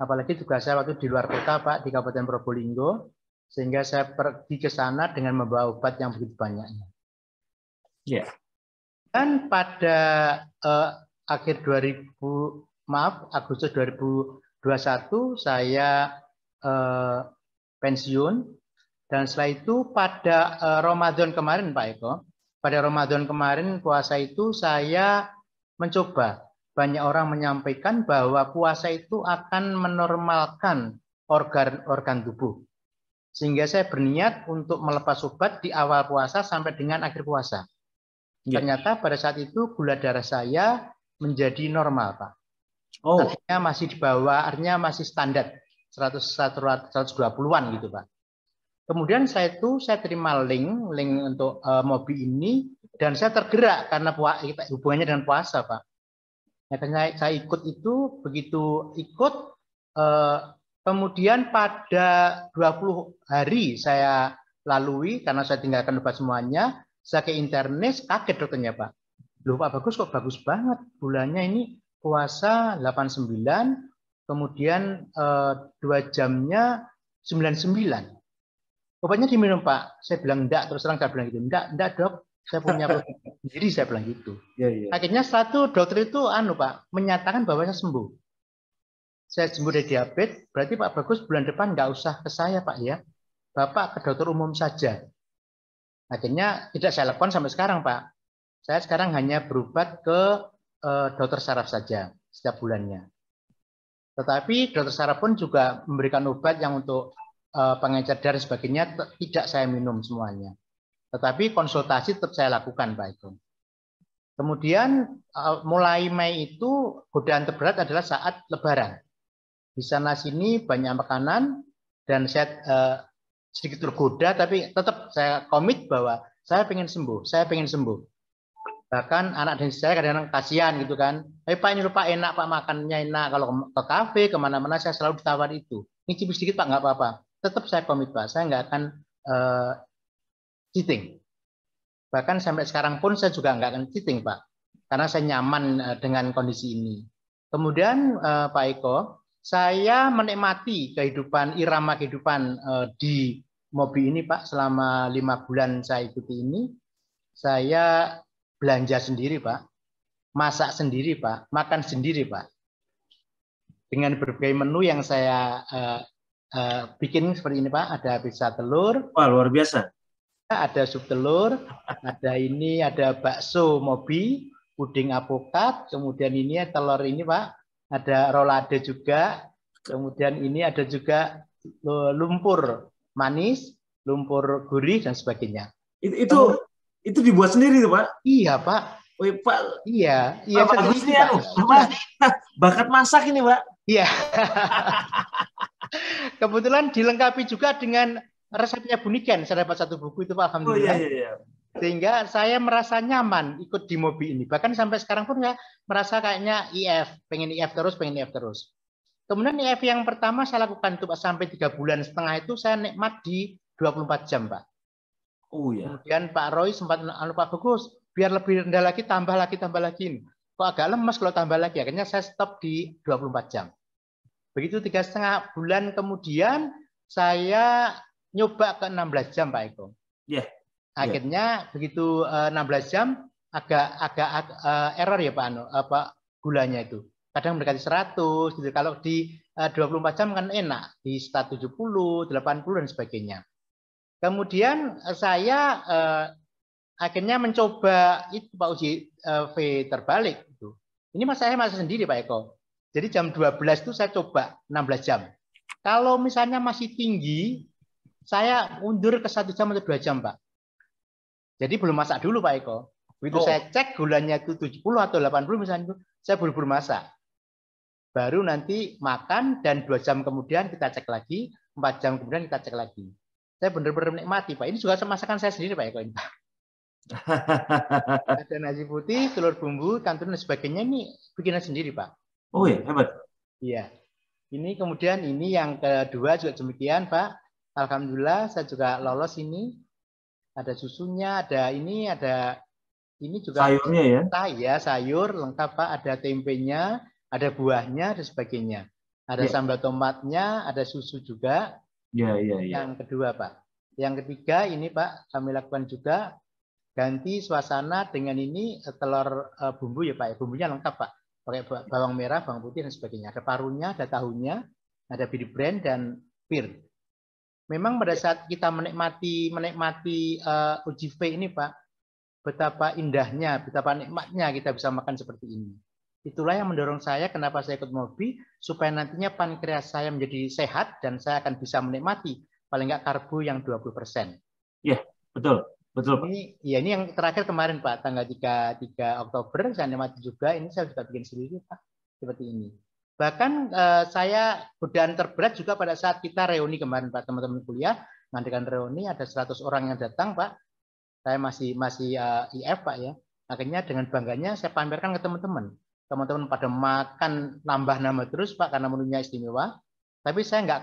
Apalagi juga saya waktu di luar kota Pak di Kabupaten Probolinggo sehingga saya pergi ke sana dengan membawa obat yang begitu banyaknya. Dan pada akhir Agustus 2021 saya pensiun. Dan setelah itu pada Ramadan kemarin Pak Eko, pada Ramadan kemarin puasa itu saya mencoba. Banyak orang menyampaikan bahwa puasa itu akan menormalkan organ tubuh. Sehingga saya berniat untuk melepas obat di awal puasa sampai dengan akhir puasa. Ternyata pada saat itu gula darah saya menjadi normal Pak. Artinya masih di bawah, artinya masih standar 120-an gitu Pak. Kemudian saya terima link untuk Mobi ini dan saya tergerak karena hubungannya dengan puasa Pak. Ya, karena saya ikut itu, begitu ikut kemudian pada 20 hari saya lalui karena saya tinggalkan obat semuanya, saya ke internis, kaget dokternya Pak. Loh Pak Bagus kok bagus banget, bulannya ini puasa 89, kemudian 2 jamnya 99. Obatnya diminum Pak. Saya bilang enggak, terus terang saya bilang gitu. Enggak dok, saya punya produk sendiri, saya bilang gitu. Akhirnya satu dokter itu Pak menyatakan bahwa saya sembuh. Saya sembuh dari diabetes, berarti Pak Bagus bulan depan enggak usah ke saya Pak ya. Bapak ke dokter umum saja. Akhirnya tidak saya lakukan sampai sekarang Pak. Saya sekarang hanya berobat ke dokter saraf saja setiap bulannya. Tetapi dokter saraf pun juga memberikan obat yang untuk pengencer darah sebagainya tidak saya minum semuanya. Tetapi konsultasi tetap saya lakukan Pak Eko. Kemudian mulai Mei itu godaan terberat adalah saat Lebaran. Di sana sini banyak makanan dan saya sedikit tergoda tapi tetap saya komit bahwa saya pengen sembuh, Bahkan anak dan saya kadang-kadang kasihan gitu kan. Pak ini lupa enak Pak, makannya enak. Kalau ke kafe kemana-mana saya selalu ditawar itu. Nyicip sedikit Pak nggak apa-apa. Tetap saya komit Pak, saya nggak akan cheating. Bahkan sampai sekarang pun saya juga nggak akan cheating Pak, karena saya nyaman dengan kondisi ini. Kemudian Pak Eko, saya menikmati irama kehidupan di Mobi ini Pak selama 5 bulan saya ikuti ini. Saya belanja sendiri Pak, masak sendiri Pak, makan sendiri Pak, dengan berbagai menu yang saya bikin seperti ini Pak. Ada pizza telur. Wah luar biasa. Ada sup telur. Ada bakso Mobi, puding apokat. Kemudian ini telur ini Pak. Ada rolade juga. Kemudian ini ada juga lumpur manis, lumpur gurih dan sebagainya. Itu dibuat sendiri tuh Pak? Iya Pak. Pak. Iya. Pak Bagus ini bakat masak ini Pak. Iya. Kebetulan dilengkapi juga dengan resepnya Bu Niken. Saya dapat satu buku itu, Pak, alhamdulillah. Oh iya iya. Sehingga saya merasa nyaman ikut di Mobi ini. Bahkan sampai sekarang pun saya merasa kayaknya IF, pengen IF terus, pengen IF terus. Kemudian IF yang pertama saya lakukan itu Pak, sampai 3,5 bulan itu saya nikmat di 24 jam, Pak. Oh ya. Kemudian Pak Roy sempat, Pak Bagus, biar lebih rendah lagi, tambah lagi. Kok agak lemes kalau tambah lagi, akhirnya saya stop di 24 jam. Begitu 3,5 bulan kemudian, saya nyoba ke 16 jam, Pak Eko. Iya. Akhirnya begitu 16 jam agak error ya Pak gulanya itu. Kadang mendekati 100 gitu. Kalau di 24 jam kan enak di 170, 80 dan sebagainya. Kemudian saya akhirnya mencoba itu Pak uji V terbalik itu. Ini saya masih sendiri Pak Eko. Jadi jam 12 itu saya coba 16 jam. Kalau misalnya masih tinggi, saya mundur ke 1 jam atau 2 jam, Pak. Jadi belum masak dulu Pak Eko. Begitu saya cek gulanya itu 70 atau 80 misalnya itu, saya buru-buru masak. Baru nanti makan dan 2 jam kemudian kita cek lagi, 4 jam kemudian kita cek lagi. Saya benar-benar menikmati Pak. Ini juga masakan saya sendiri Pak Eko. Ada nasi putih, telur bumbu, kantun dan sebagainya ini bikinan sendiri Pak. Oh ya, hebat. Iya. Ini kemudian ini yang kedua juga demikian Pak. Alhamdulillah saya juga lolos ini. Ada susunya, ada ini juga sayurnya ya. Ya, sayur lengkap Pak, ada tempenya, ada buahnya dan sebagainya. Ada sambal tomatnya, ada susu juga. Iya. Yang kedua Pak. Yang ketiga ini Pak, kami lakukan juga ganti suasana dengan ini telur bumbu ya Pak. Bumbunya lengkap Pak. Pakai bawang merah, bawang putih dan sebagainya. Ada parunya, ada tahunya, ada bidi brand dan pir. Memang pada saat kita menikmati uji V ini Pak, betapa indahnya, betapa nikmatnya kita bisa makan seperti ini. Itulah yang mendorong saya kenapa saya ikut Mobi, supaya nantinya pankreas saya menjadi sehat dan saya akan bisa menikmati paling nggak karbo yang 20%. Iya, betul Pak. Ini yang terakhir kemarin Pak, tanggal 3 Oktober saya nikmati juga, ini saya sudah bikin sendiri Pak, seperti ini. Bahkan saya godaan terberat juga pada saat kita reuni kemarin Pak, teman-teman kuliah mengadakan reuni, ada 100 orang yang datang Pak. Saya masih IF Pak ya. Akhirnya dengan bangganya saya pamerkan ke teman-teman. Teman-teman pada makan nambah nama terus Pak karena menunya istimewa. Tapi saya nggak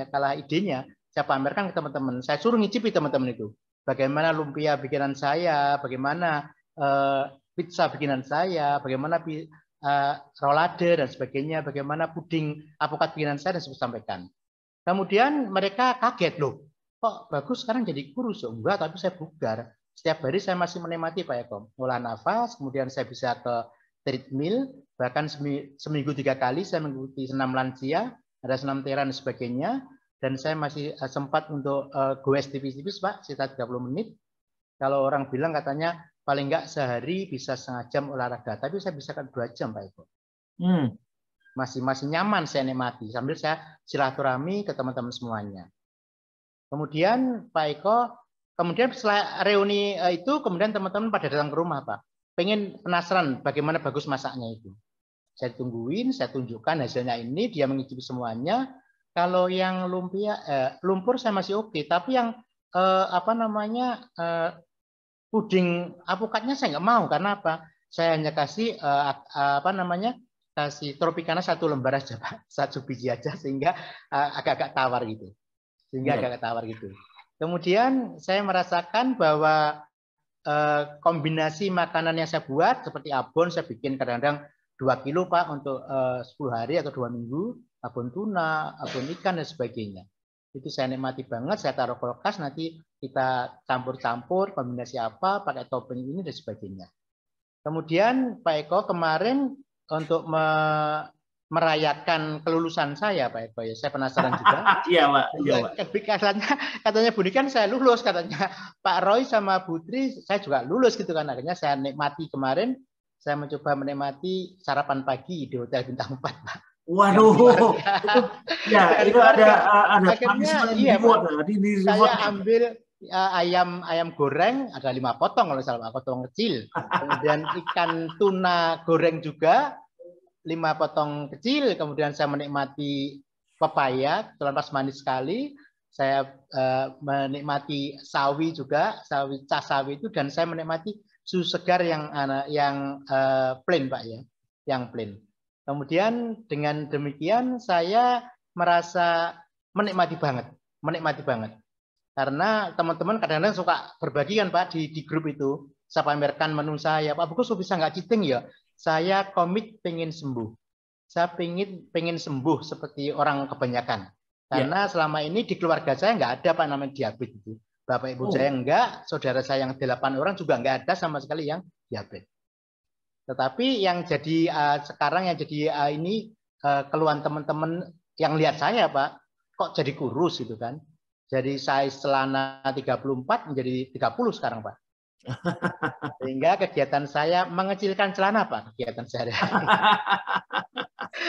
kalah idenya. Saya pamerkan ke teman-teman. Saya suruh ngicipi teman-teman itu. Bagaimana lumpia bikinan saya, bagaimana pizza bikinan saya, bagaimana rolade dan sebagainya, bagaimana puding apokat bikinan saya dan saya sampaikan. Kemudian mereka kaget loh, kok Bagus sekarang jadi kurus? Enggak, tapi saya bugar. Setiap hari saya masih menikmati Pak Eko, olah nafas, kemudian saya bisa ke treadmill, bahkan seminggu 3 kali saya mengikuti senam lansia, ada senam teran dan sebagainya, dan saya masih sempat untuk goes tipis-tipis Pak, sekitar 30 menit. Kalau orang bilang katanya paling enggak sehari bisa setengah jam olahraga, tapi saya bisa kan 2 jam Pak Eko. Masih nyaman saya nikmati sambil saya silaturahmi ke teman-teman semuanya. Kemudian Pak Eko, kemudian setelah reuni itu kemudian teman-teman pada datang ke rumah Pak. Pengen penasaran bagaimana bagus masaknya itu. Saya tungguin, saya tunjukkan hasilnya ini, dia mengicipi semuanya. Kalau yang lumpur saya masih oke, tapi yang puding apokatnya saya nggak mau karena apa? Saya hanya kasih kasih tropicana 1 lembar aja Pak, 1 biji aja sehingga agak-agak tawar gitu. Kemudian saya merasakan bahwa kombinasi makanan yang saya buat seperti abon saya bikin kadang-kadang 2 kilo Pak untuk 10 hari atau 2 minggu, abon tuna, abon ikan dan sebagainya. Itu saya nikmati banget, saya taruh kulkas, nanti kita campur-campur kombinasi apa, pakai topping ini dan sebagainya. Kemudian Pak Eko kemarin untuk merayakan kelulusan saya Pak Eko ya, saya penasaran juga. Iya Pak. Katanya Bu Niken saya lulus, katanya Pak Roy sama Putri saya juga lulus gitu kan. Akhirnya saya nikmati kemarin, saya mencoba menikmati sarapan pagi di Hotel Bintang 4 Pak. Waduh, itu ada akhirnya iya Pak, saya ambil ayam goreng ada 5 potong kalau salah, potong kecil. Kemudian ikan tuna goreng juga, 5 potong kecil, kemudian saya menikmati pepaya, kebetulan pas manis sekali. Saya menikmati sawi juga, cas sawi itu, dan saya menikmati susu segar yang plain Pak ya, yang plain. Kemudian dengan demikian saya merasa menikmati banget. Karena teman-teman kadang-kadang suka berbagi kan Pak di grup itu. Saya pamerkan menu saya, Pak Bungkus bisa nggak cheating ya? Saya komit pengen sembuh. Saya pengen sembuh seperti orang kebanyakan. Karena selama ini di keluarga saya nggak ada Pak namanya diabetes itu. Bapak Ibu saya enggak, saudara saya yang 8 orang juga nggak ada sama sekali yang diabetes. Tetapi yang jadi sekarang yang jadi ini keluhan teman-teman yang lihat saya Pak, kok jadi kurus gitu kan. Jadi size celana 34 menjadi 30 sekarang Pak. Sehingga kegiatan saya mengecilkan celana Pak, kegiatan sehari-hari.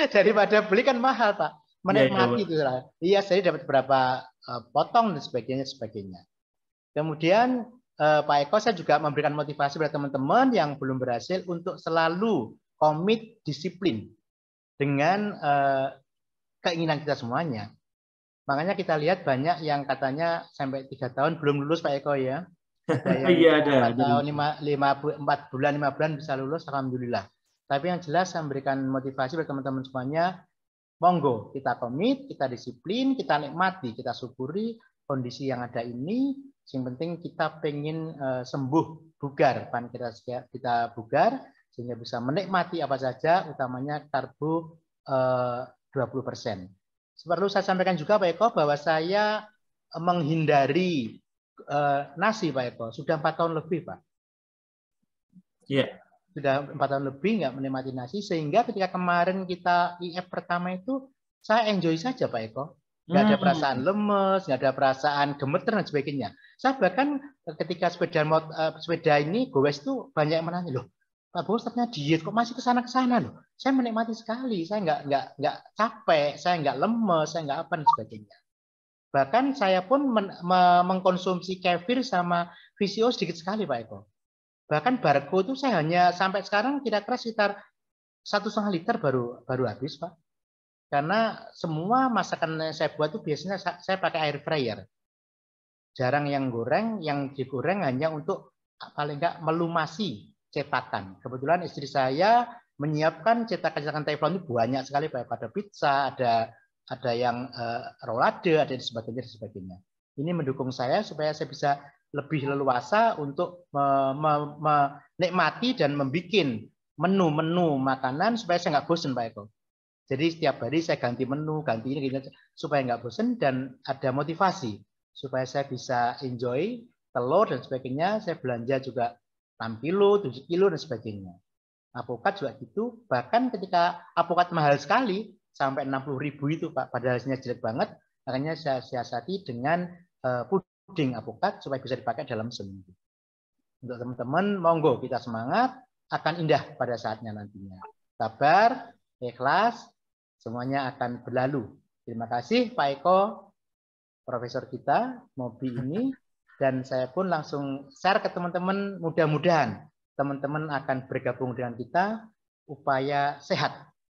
Daripada beli kan mahal Pak. Menikmati itu. Iya, saya dapat berapa potong dan sebagainya. Kemudian Pak Eko, saya juga memberikan motivasi pada teman-teman yang belum berhasil untuk selalu komit disiplin dengan keinginan kita semuanya. Makanya kita lihat banyak yang katanya sampai 3 tahun belum lulus Pak Eko ya. Ada yang 4 tahun, 4 bulan, 5 bulan bisa lulus, alhamdulillah. Tapi yang jelas saya memberikan motivasi pada teman-teman semuanya, monggo kita komit, kita disiplin, kita nikmati, kita syukuri kondisi yang ada ini. Yang penting kita pengen sembuh, bugar, pankreas kita bugar, sehingga bisa menikmati apa saja, utamanya karbo 20%. Perlu saya sampaikan juga Pak Eko bahwa saya menghindari nasi Pak Eko sudah 4 tahun lebih Pak. Iya. Sudah 4 tahun lebih nggak menikmati nasi, sehingga ketika kemarin kita IF pertama itu saya enjoy saja Pak Eko. Nggak ada perasaan lemes, nggak ada perasaan gemeter dan sebagainya. Saya bahkan ketika sepeda ini gowes itu banyak yang menanya, loh Pak Bos ternyata diet kok masih kesana loh. Saya menikmati sekali, saya nggak capek, saya nggak lemes, saya nggak apa dan sebagainya. Bahkan saya pun mengkonsumsi kefir sama VCO sedikit sekali Pak Eko. Bahkan Barco itu saya hanya sampai sekarang kira-kira sekitar 1,5 liter baru habis Pak. Karena semua masakan yang saya buat itu biasanya saya pakai air fryer. Jarang yang goreng, yang digoreng hanya untuk paling enggak melumasi cetakan. Kebetulan istri saya menyiapkan cetakan-cetakan teflon itu banyak sekali Pak. Ada pizza, ada yang rolade, ada dan sebagainya. Ini mendukung saya supaya saya bisa lebih leluasa untuk menikmati dan membuat menu-menu makanan supaya saya nggak bosan Pak Eko. Jadi setiap hari saya ganti menu, ganti ini supaya nggak bosan dan ada motivasi supaya saya bisa enjoy telur dan sebagainya. Saya belanja juga 6 kilo, 7 kilo dan sebagainya. Apokat juga gitu. Bahkan ketika apokat mahal sekali sampai 60.000 itu Pak, padahal hasilnya jelek banget. Makanya saya siasati dengan puding apokat supaya bisa dipakai dalam seminggu. Untuk teman-teman, monggo kita semangat, akan indah pada saatnya nantinya. Sabar, ikhlas, semuanya akan berlalu. Terima kasih Pak Eko, profesor kita, Mobi ini, dan saya pun langsung share ke teman-teman, mudah-mudahan teman-teman akan bergabung dengan kita, upaya sehat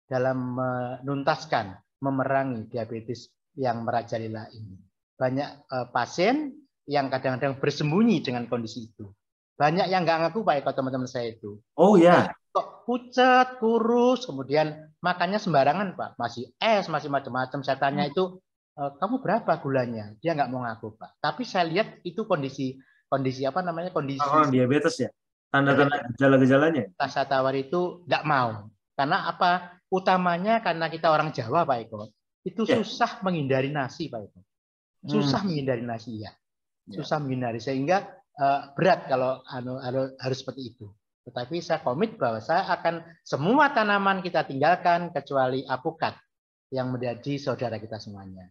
dalam menuntaskan, memerangi diabetes yang merajalela ini. Banyak pasien yang kadang-kadang bersembunyi dengan kondisi itu. Banyak yang nggak ngaku Pak Eko, teman-teman saya itu. Oh ya. Kok pucat, kurus, kemudian makannya sembarangan Pak. Masih es, masih macam-macam. Saya tanya itu, kamu berapa gulanya? Dia nggak mau ngaku Pak. Tapi saya lihat itu kondisi apa namanya kondisi diabetes ya. Tanda-tanda gejala-gejalanya. Saya tawar itu nggak mau. Karena apa? Utamanya karena kita orang Jawa Pak Eko. Itu susah menghindari nasi Pak Eko. Susah menghindari nasi ya. Susah menghindari sehingga berat kalau harus seperti itu. Tetapi saya komit bahwa saya akan semua tanaman kita tinggalkan kecuali apokat yang menjadi saudara kita semuanya.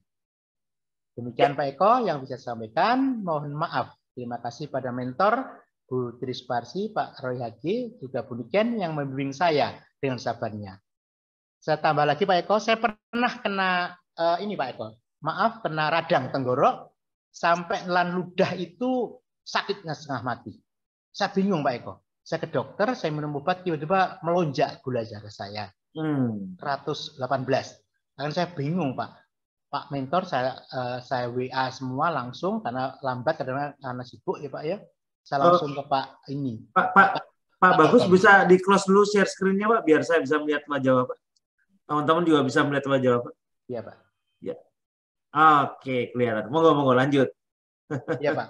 Demikian Pak Eko yang bisa saya sampaikan. Mohon maaf. Terima kasih pada mentor Bu Tri Suparsi, Pak Roy Haji, juga Bu Niken yang membimbing saya dengan sabarnya. Saya tambah lagi Pak Eko, saya pernah kena ini Pak Eko. Maaf, kena radang tenggorok sampai nelan ludah itu sakitnya setengah mati. Saya bingung Pak Eko. Saya ke dokter, saya minum obat, tiba-tiba melonjak gula darah saya. 118. Akan saya bingung, Pak. Pak mentor, saya WA semua langsung karena lambat karena sibuk ya Pak ya. Saya langsung ke Pak ini. Pak Bagus bisa di close dulu share screen-nya Pak biar saya bisa melihat wajah Bapak. Teman-teman juga bisa melihat wajah Bapak. Iya Pak. Ya. Oke, kelihatan. Monggo lanjut. Iya Pak.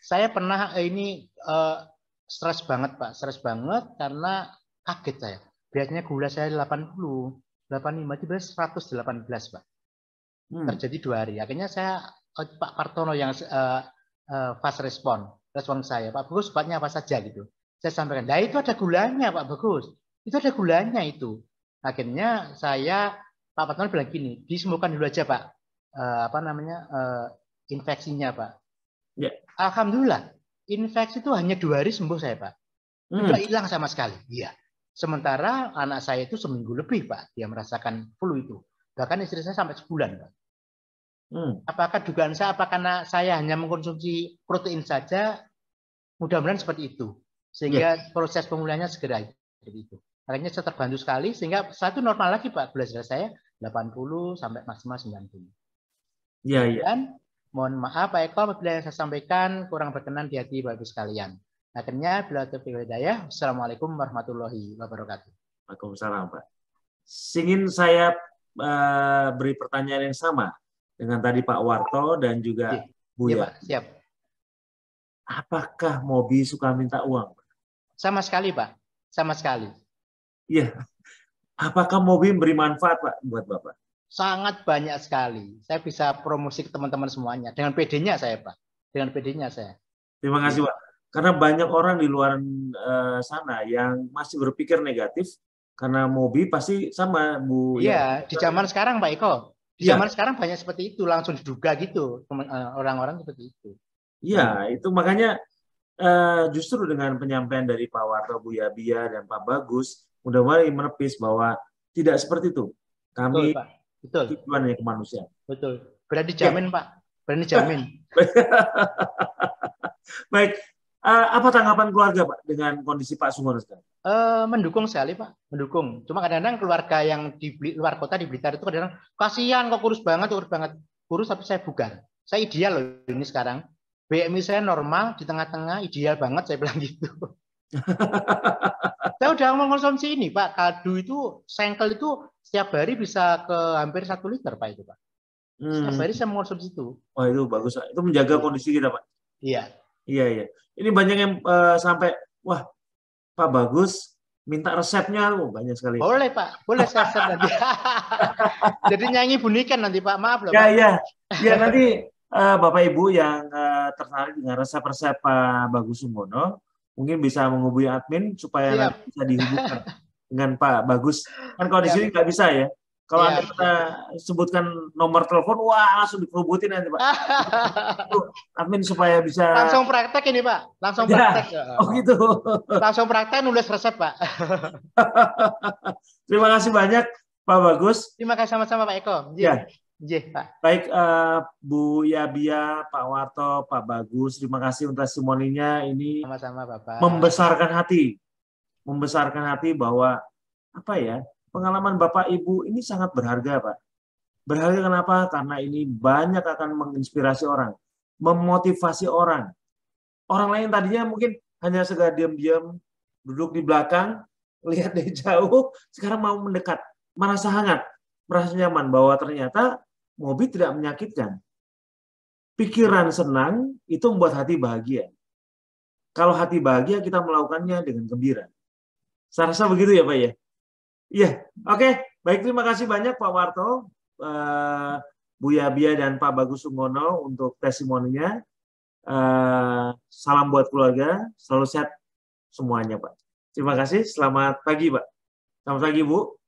Saya pernah ini stres banget Pak, stres banget karena kaget saya. Biasanya gula saya 80, 85 tiba 118 Pak. Terjadi 2 hari. Akhirnya saya Pak Partono yang fast respon saya. Pak Bagus obatnya apa saja gitu. Saya sampaikan, nah itu ada gulanya Pak Bagus. Itu ada gulanya itu. Akhirnya Pak Partono bilang gini, disembuhkan dulu aja Pak. Infeksinya Pak. Ya. Alhamdulillah, infeksi itu hanya 2 hari sembuh saya Pak. Sudah hilang sama sekali. Iya. Sementara anak saya itu seminggu lebih Pak, dia merasakan flu itu. Bahkan istri saya sampai sebulan Pak. Apakah dugaan saya, karena saya hanya mengkonsumsi protein saja, mudah-mudahan seperti itu. Sehingga proses pemulihannya segera seperti itu. Akhirnya saya terbantu sekali, sehingga satu normal lagi Pak, gula darah saya 80 sampai maksimal 90. Iya. Dan mohon maaf Pak Eko, apabila yang saya sampaikan kurang berkenan di hati Bapak sekalian. Akhirnya, bila taufiq hidayah, Assalamualaikum warahmatullahi wabarakatuh. Waalaikumsalam Pak. Ingin saya beri pertanyaan yang sama dengan tadi Pak Warto dan juga Bu ya. Pak, siap. Apakah Mobi suka minta uang? Sama sekali Pak, sama sekali. Iya. Apakah Mobi memberi manfaat Pak buat Bapak? Sangat banyak sekali. Saya bisa promosi ke teman-teman semuanya. Dengan PD-nya saya Pak. Dengan PD-nya saya. Terima kasih Pak. Karena banyak orang di luar sana yang masih berpikir negatif karena Mobi pasti sama Bu. Iya, di zaman sekarang Pak Eko. Di zaman sekarang banyak seperti itu, langsung diduga gitu orang-orang seperti itu. Iya, itu makanya justru dengan penyampaian dari Pak Warto, Bu Yabia dan Pak Bagus, mudah-mudahan menepis bahwa tidak seperti itu. Kami tujuannya kemanusiaan. Betul. Berani jamin Pak, berani jamin. Baik, apa tanggapan keluarga Pak dengan kondisi Pak Sunggono sekarang? Mendukung sekali Pak, mendukung. Cuma kadang-kadang keluarga yang di luar kota di Blitar itu kadang-kadang kasihan kok kurus banget, kurus tapi saya bugar. Saya ideal loh ini sekarang. BMI saya normal di tengah-tengah, ideal banget saya bilang gitu. Saya udah mengkonsumsi ini Pak, kaldu itu sengkel itu setiap hari bisa ke hampir 1 liter Pak itu Pak. Setiap hari saya mengkonsumsi itu. Oh itu bagus, itu menjaga kondisi kita Pak. Iya. Iya. Ini banyak yang sampai wah Pak Bagus minta resepnya, banyak sekali. Boleh Pak, boleh saya resep nanti. Jadi nyanyi bunikan nanti Pak, maaf loh. Ya nanti Bapak Ibu yang tertarik dengan resep-resep Pak Bagus Sunggono mungkin bisa menghubungi admin supaya nanti bisa dihubungkan dengan Pak Bagus. Kan kalau di sini nggak bisa ya. Kalau Anda kita sebutkan nomor telepon, wah langsung dikerubutin nanti Pak. Admin supaya bisa langsung praktek ini Pak, langsung praktek. Oh gitu. Langsung praktek nulis resep Pak. Terima kasih banyak Pak Bagus. Terima kasih sama-sama Pak Eko. Ya. Pak. Baik Bu Yabia, Pak Warto, Pak Bagus, terima kasih untuk testimoninya. Ini sama-sama Bapak. Membesarkan hati bahwa apa ya? Pengalaman Bapak Ibu ini sangat berharga, Pak. Berharga kenapa? Karena ini banyak akan menginspirasi orang, memotivasi orang. Orang lain tadinya mungkin hanya sekedar diam-diam, duduk di belakang, lihat dari jauh, sekarang mau mendekat, merasa hangat, merasa nyaman bahwa ternyata Mobi tidak menyakitkan. Pikiran senang itu membuat hati bahagia. Kalau hati bahagia, kita melakukannya dengan gembira. Saya rasa begitu ya Pak ya? Iya, oke. Baik, terima kasih banyak Pak Warto, Bu Yabia dan Pak Bagus Sunggono untuk testimoninya. Salam buat keluarga, selalu sehat semuanya Pak. Terima kasih, selamat pagi Pak. Selamat pagi Bu.